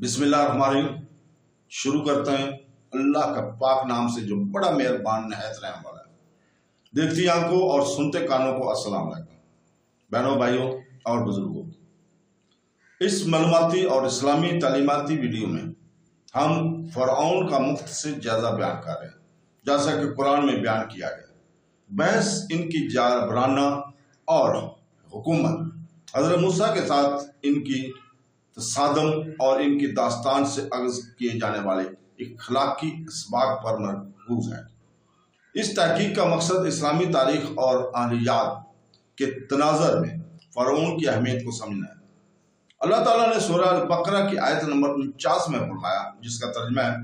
بسم اللہ الرحمن الرحیم۔ شروع کرتے ہیں اللہ کا پاک نام سے جو بڑا مہربان نہایت رحم والا ہے۔ دیکھتی آنکھوں اور سنتے کانوں کو السلام علیکم بہنوں بھائیوں اور بزرگوں۔ اس معلوماتی اور اسلامی تعلیماتی ویڈیو میں ہم فرعون کا مختصر جائزہ بیان کر رہے ہیں، جیسا کہ قرآن میں بیان کیا گیا۔ بحث ان کی جابرانہ اور حکومت حضرت موسیٰ کے ساتھ ان کی تصادم اور ان کی داستان سے اخذ کیے جانے والے اخلاقی اسباق پر مرکوز ہے۔ اس تحقیق کا مقصد اسلامی تاریخ اور اہلیات کے تناظر میں فرعون کی اہمیت کو سمجھنا ہے۔ اللہ تعالیٰ نے سورہ البقرہ کی آیت نمبر 49 میں فرمایا، جس کا ترجمہ ہے،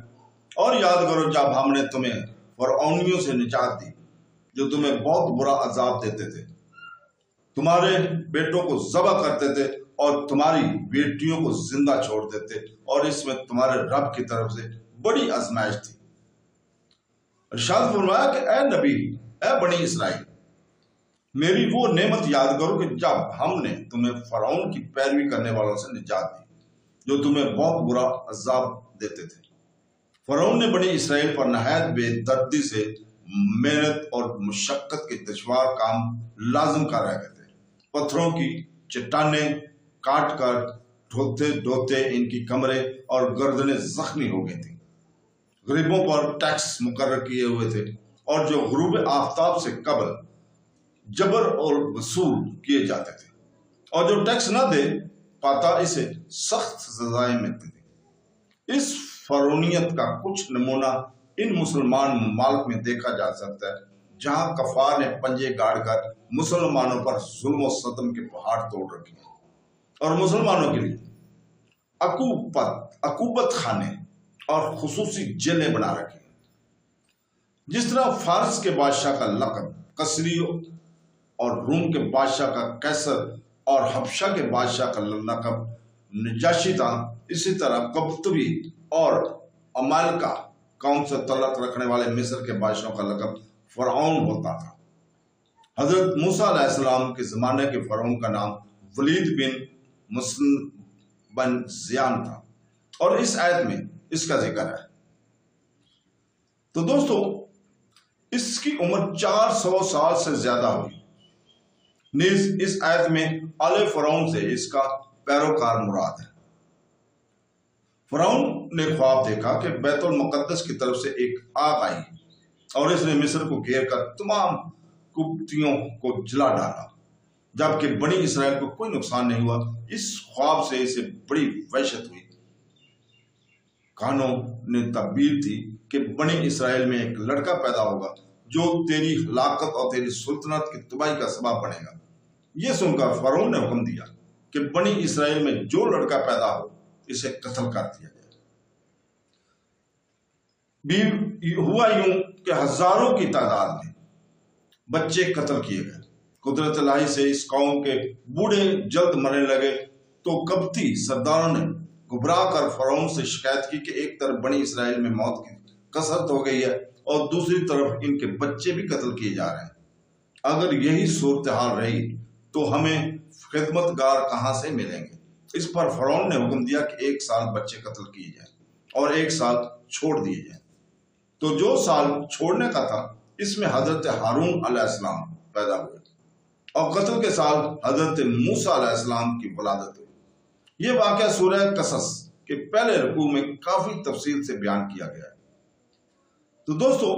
اور یاد کرو جب ہم نے تمہیں فرعونیوں سے نجات دی جو تمہیں بہت برا عذاب دیتے تھے، تمہارے بیٹوں کو ذبح کرتے تھے اور تمہاری بیٹیوں کو زندہ چھوڑ دیتے، اور اس میں تمہارے رب کی طرف سے بڑی آزمائش تھی۔ ارشاد فرمایا کہ اے نبی، اے بنی اسرائیل، میری وہ نعمت یاد کرو کہ جب ہم نے تمہیں فرعون کی پیروی کرنے والوں سے نجات دی جو تمہیں بہت برا عذاب دیتے تھے۔ فرعون نے بنی اسرائیل پر نہایت بے دردی سے محنت اور مشقت کے دشوار کام لازم کر رہے تھے۔ پتھروں کی چٹانیں کاٹ کر ڈھوتے ان کی کمریں اور گردنیں زخمی ہو گئی تھیں۔ غریبوں پر ٹیکس مقرر کیے ہوئے تھے اور جو غروب آفتاب سے قبل جبر اور وصول کیے جاتے تھے، اور جو ٹیکس نہ دے پاتا اسے سخت سزائیں ملتی تھیں۔ اس فرعونیت کا کچھ نمونہ ان مسلمان ممالک میں دیکھا جا سکتا ہے جہاں کفار نے پنجے گاڑ کر مسلمانوں پر ظلم و ستم کے پہاڑ توڑ رکھے ہیں اور مسلمانوں کے لیے عقوبت خانے اور خصوصی جیلیں بنا رکھی ہیں۔ جس طرح فارس کے بادشاہ کا لقب کسری اور روم کے بادشاہ کا قیصر اور حبشہ کے بادشاہ کا لقب نجاشی تھا، اسی طرح قبطبی اور عمالقہ قوم سے تعلق رکھنے والے مصر کے بادشاہوں کا لقب فرعون ہوتا تھا۔ حضرت موسیٰ علیہ السلام کے زمانے کے فرعون کا نام ولید بن مسلم بن زیان تھا، اور اس آیت میں اس کا ذکر ہے۔ تو دوستو، اس کی عمر 400 سال سے زیادہ ہوئی۔ نیز اس آیت میں آل فرعون سے اس کا پیروکار مراد ہے۔ فرعون نے خواب دیکھا کہ بیت المقدس کی طرف سے ایک آگ آئی اور اس نے مصر کو گھیر کر تمام قبطیوں کو جلا ڈالا، جبکہ بنی اسرائیل کو کوئی نقصان نہیں ہوا۔ اس خواب سے اسے بڑی وحشت ہوئی۔ کہانوں نے تعبیر تھی کہ بنی اسرائیل میں ایک لڑکا پیدا ہوگا جو تیری ہلاکت اور تیری سلطنت کی تباہی کا سبب بنے گا۔ یہ سن کر فرعون نے حکم دیا کہ بنی اسرائیل میں جو لڑکا پیدا ہو اسے قتل کر دیا جائے۔ ہوا یوں کہ ہزاروں کی تعداد میں بچے قتل کیے گئے۔ قدرت الہی سے اس قوم کے بوڑھے جلد مرنے لگے تو قبطی سرداروں نے گھبرا کر فرعون سے شکایت کی کہ ایک طرف بنی اسرائیل میں موت کی کثرت ہو گئی ہے اور دوسری طرف ان کے بچے بھی قتل کیے جا رہے ہیں۔ اگر یہی صورتحال رہی تو ہمیں خدمت گار کہاں سے ملیں گے؟ اس پر فرعون نے حکم دیا کہ 1 سال بچے قتل کیے جائیں اور 1 سال چھوڑ دیے جائیں۔ تو جو سال چھوڑنے کا تھا اس میں حضرت ہارون علیہ السلام پیدا ہوئے اور قتل کے سال حضرت موسیٰ علیہ السلام کی ولادت ہوئی۔ یہ واقعہ سورہ قصص کے پہلے رکوع میں کافی تفصیل سے بیان کیا گیا ہے۔ تو دوستو،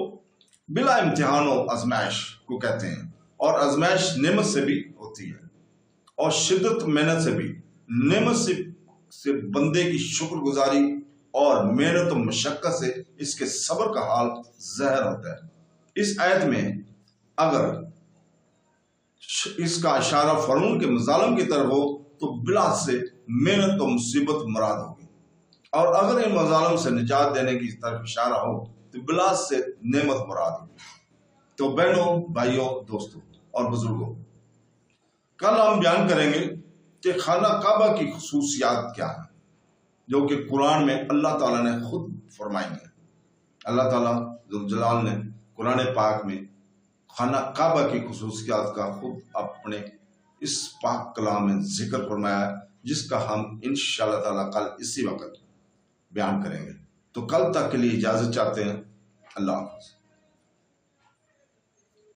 بلا امتحان و آزمائش کو کہتے ہیں، اور آزمائش نعمت سے بھی ہوتی ہے اور شدت محنت سے بھی۔ نعمت سے بندے کی شکر گزاری اور محنت و مشقت سے اس کے صبر کا حال ظاہر ہوتا ہے۔ اس آیت میں اگر اس کا اشارہ فرعون کے مظالم کی طرف ہو تو بلا سے محنت و مصیبت مراد ہوگی، اور اگر ان مظالم سے نجات دینے کی طرف اشارہ ہو تو بلا سے نعمت مراد ہوگی۔ تو بہنوں، بھائیوں، دوستوں اور بزرگوں، کل ہم بیان کریں گے کہ خانہ کعبہ کی خصوصیات کیا ہیں، جو کہ قرآن میں اللہ تعالیٰ نے خود فرمائی ہیں۔ اللہ تعالیٰ ذوالجلال نے قرآن پاک میں خانہ کعبہ کی خصوصیات کا خود اپنے اس پاک کلام میں ذکر فرمایا ہے، جس کا ہم انشاءاللہ تعالیٰ کل اسی وقت بیان کریں گے۔ تو کل تک کے لیے اجازت چاہتے ہیں۔ اللہ حافظ۔